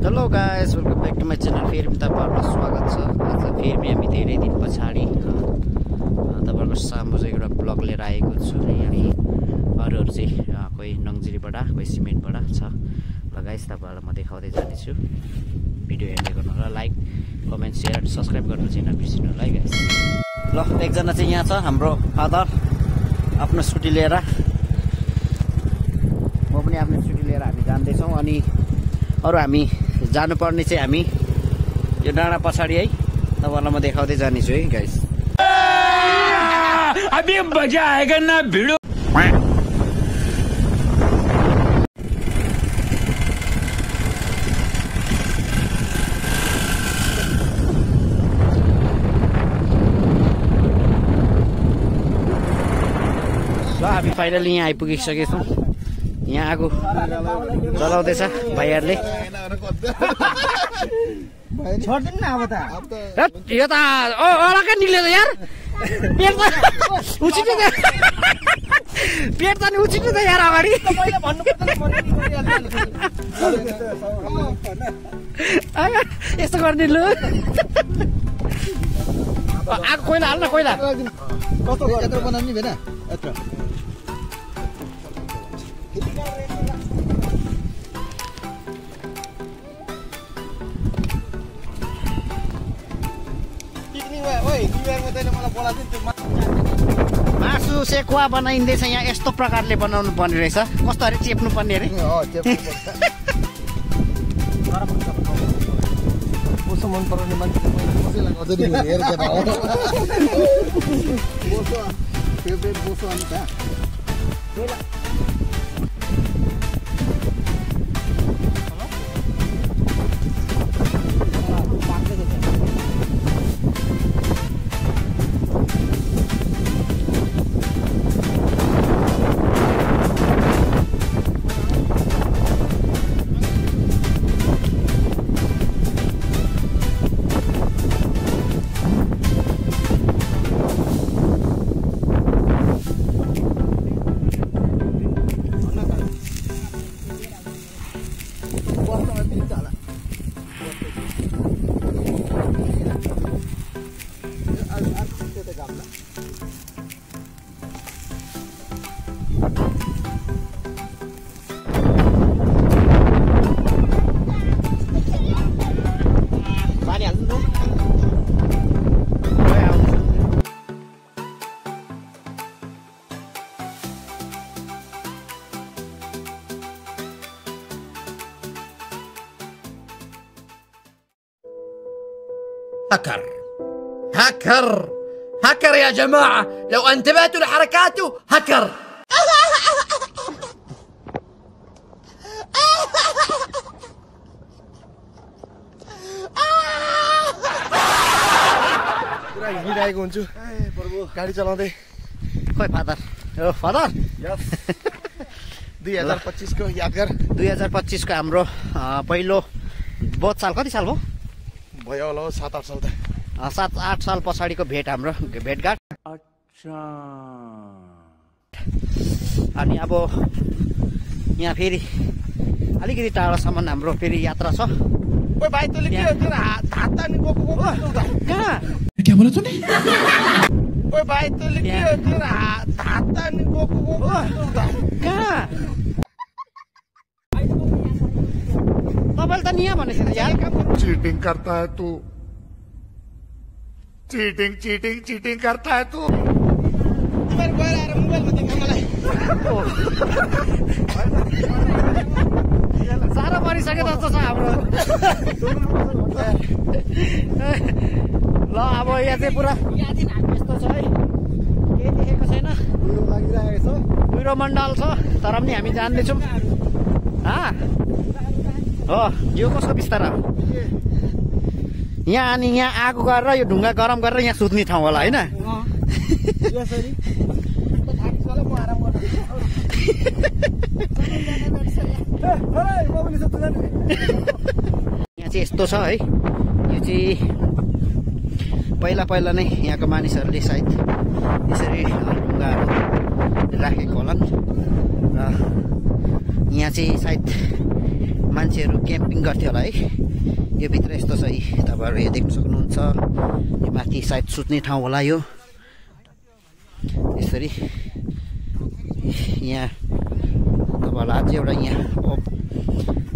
Hello guys, welcome back to my channel. फेरि पनि तपाईँहरूलाई स्वागत छ। आज फेरि हामी धेरै दिन पछाडि तपाईँहरूको सामु चाहिँ एउटा ब्लग लिएर आएको छु। अनि अरूहरू चाहिँ कोही नङजिरीबाट, कोही सिमेन्टबाट छ। ल गाइस, तपाईँहरूलाई म देखाउँदै जानेछु। भिडियो हेर्दै गर्नु होला, लाइक कमेन्ट सेयर सब्सक्राइब गर्नु चाहिँ नबिर्सिनु होला है गाइस। ल, एकजना चाहिँ यहाँ छ हाम्रो फादर, आफ्नो स्कुटी लिएर। म पनि आफ्नो स्कुटी लिएर हामी जाँदैछौँ। अनि अरू हामी जानुपर्ने चाहिँ हामी यो डाँडा पछाडि है, तपाईँहरूलाई म देखाउँदै जानेछु है गाइस। अभी मजा आएगा ना भिडो। ल, हामी फाइनली यहाँ आइपुगिसकेछौँ। यहाँ आगो चलाउँदैछ भाइहरूले। छोड्दिनु न अब त। यो त अलग्गै निल्यो त यार। पेट त उछिट्यो त, पेट त नि उछिट्यो त यार अगाडि। यस्तो गर्ने लु। आगो कोइला हाल्न, कोइला कस्तो यत्रो बनाउने भएन यत्रो। मासु सेकुवा बनाइँदैछ यहाँ। यस्तो प्रकारले बनाउनु पर्ने रहेछ। कस्तो अरे चेप्नु पर्ने अरे। बोसो मन पराउने मान्छे कसैलाई गजरी हेरेर बोसो फेभरेट बोसो अनि त هكر هكر هكر يا جماعة، لو انتبهتوا لحركاته هكر. पुरा हिँडिरहेको हुन्छु गाडी चलाउँदै। खोइ फादर, हो फादर। 2025 को यादगार। 2025 को हाम्रो पहिलो बहुत साल, कति साल भयो? भयो होला 7-8 साल त। 7-8 साल पछाडिको भेट, हाम्रो भेटघाट। अच्छा। अनि अब यहाँ फेरि अलिकति टाढासम्म हाम्रो फेरि यात्रा छ। ओइ भाइ, तैँले के हो तेरो हात तानी गएको कहाँ? क्या बोला तूने? ओइ भाइ, तैँले के हो तेरो हात तानी गएको कहाँ? तपाईँले त नि यहाँ भनेको थिएन यार। चीटिंग करता है तू, चीटिंग चीटिंग चीटिंग करता है तू। तिमीहरू गएर आएर मोबाइलमा देखाउ मलाई। साह्रो परिसक्यो जस्तो छ हाम्रो। ल, अब यहाँ चाहिँ पुरा यस्तो छ है, केही देखेको छैन। लागिरहेको छ। कुहिरो मण्डल छ, तर पनि हामी जान्दैछौँ। हो, यो कसको बिस्तारा हो यहाँ? अनि यहाँ आगो गरेर यो ढुङ्गा गरम गरेर यहाँ सुत्ने ठाउँ होला होइन? यहाँ चाहिँ यस्तो छ है। यो चाहिँ पहिला पहिला नै यहाँको मानिसहरूले सायद यसरी ढुङ्गाहरू राखेको होलान्। र यहाँ चाहिँ सायद मान्छेहरू क्याम्पिङ गर्थ्यो होला है। यो भित्र यस्तो छ है, तपाईँहरू यहाँ देख्न सक्नुहुन्छ। यो माथि सायद सुत्ने ठाउँ होला यो। यसरी यहाँ तपाईँहरूलाई अझै एउटा यहाँ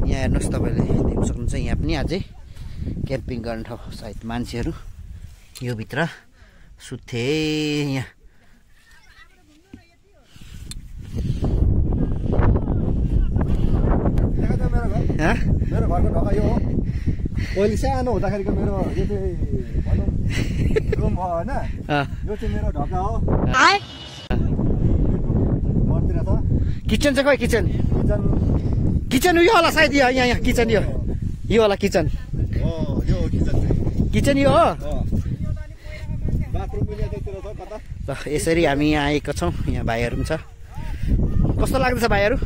हेर्नुहोस्, तपाईँले देख्न सक्नुहुन्छ। यहाँ पनि अझै क्याम्पिङ गर्ने ठाउँ सायद मान्छेहरू यो भित्र सुत्थे। यहाँ मेरो घरको ढोका यो हो। पहिले सानो हुँदाखेरिको मेरो यो चाहिँ भनौँ रुम हो होइन, यो चाहिँ मेरो ढोका हो। घरतिर छ किचन चाहिँ खोइ, किचन यो होला सायद। यहाँ किचन यो होला किचन। यो किचन यो हो। बाथरुम पनि यतातिर छ कता। ल यसरी हामी यहाँ आएका छौँ। यहाँ भाइहरू पनि छ। कस्तो लाग्दैछ भाइहरू?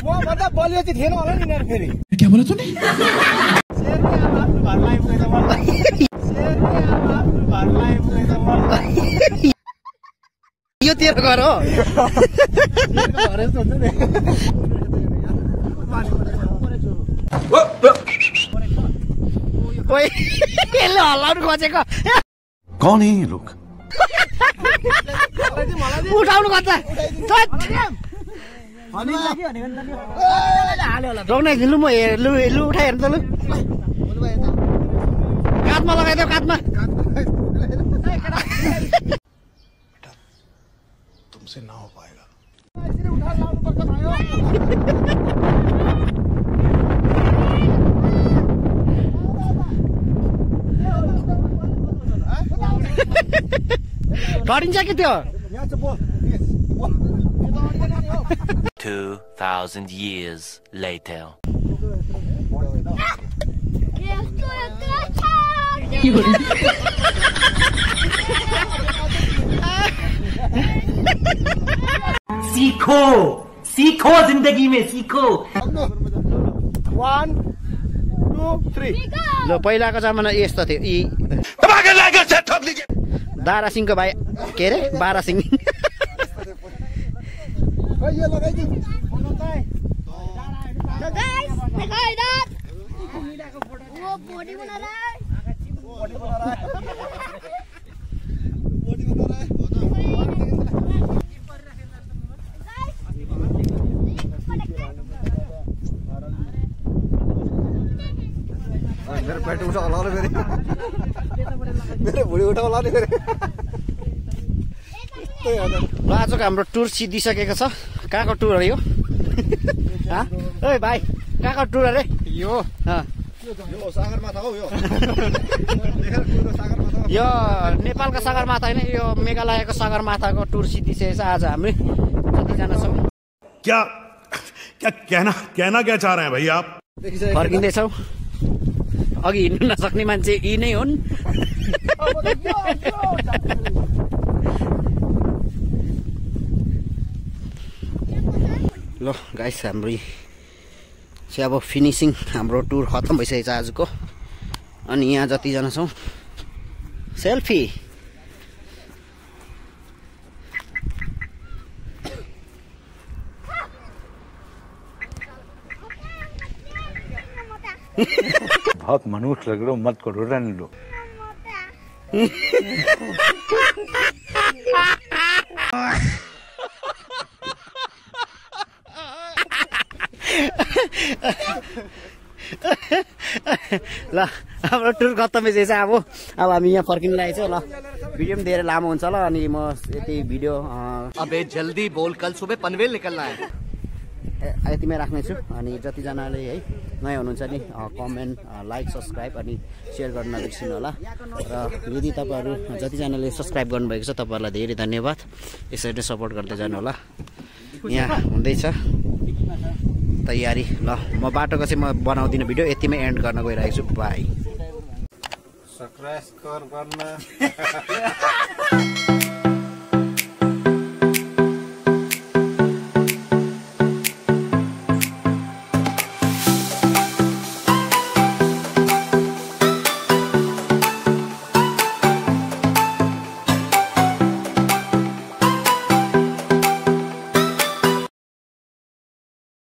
मभन्दा बलियो चाहिँ थिएन होला नि यिनीहरू फेरि। क्या बोला तूने? यो तेरो घर हो? ओइ यसले हल्लाउनु खोजेको। कौन है ये लोग? उठाउनु खोज्छ। रोक्नै लु म लु उठाइ हेर्नु त लु। काँधमा लगाइदेऊ, काँधमा। तुमसे ना हो पाएगा। डरिन्छ कि त्यो? 2,000 years later. सीखो जिंदगी में सीखो। 1 2 3 ल पहिलाको जमाना यस्तो थियो। यी दारा सिंहको भाइ के अरे बारा सिंह। यो लगाइदिउ। So guys, देखो इधर वो बॉडी बना रहा है। मेरो पेट उठा होला फेरि। मेरो भुँडी उठा होला नि फेरि। ल आजको हाम्रो टुर सिद्धिसकेको छ। कहाँको टुर हो यो? ओइ भाइ कहाँको टुर अरे यो सागरमाथा हो। यो नेपालको सगरमाथा होइन, यो मेघालयको सगरमाथाको टुर सिद्धिसकेको छ आज हामी जतिजना छौँ। क्या कहना क्या चाह रहे हैं भैया आप? फर्किँदैछौँ। अघि हिँड्नु नसक्ने मान्छे यी नै हुन्। ल गाइस हाम्रो चाहिँ अब फिनिसिङ हाम्रो टुर खत्तम भइसकेको छ आजको। अनि यहाँ जतिजना छौँ सेल्फी। बहुत मनुष्य लग रहे हो, मत करो, रहने लो। ल हाम्रो टुर खत्तम भइसकेछ। अब हामी यहाँ फर्किनु लागेको छ। ल भिडियो पनि धेरै लामो हुन्छ। ल अनि म यति भिडियो अबे जल्दी बोल, कल सुबह पनवेल निकलना है। यतिमै राख्नेछु। अनि जतिजनाले है नयाँ हुनुहुन्छ नि कमेन्ट लाइक सब्सक्राइब अनि सेयर गर्न नबिर्सिनु होला। र यदि तपाईँहरू जतिजनाले सब्सक्राइब गर्नुभएको छ तपाईँहरूलाई धेरै धन्यवाद। यसरी नै सपोर्ट गर्दै जानु होला। यहाँ हुँदैछ तयारी। ल म बाटोको चाहिँ म बनाउँदिनँ भिडियो, यतिमै एन्ड गर्न गइरहेको छु। बाई। सब्सक्राइब गर्न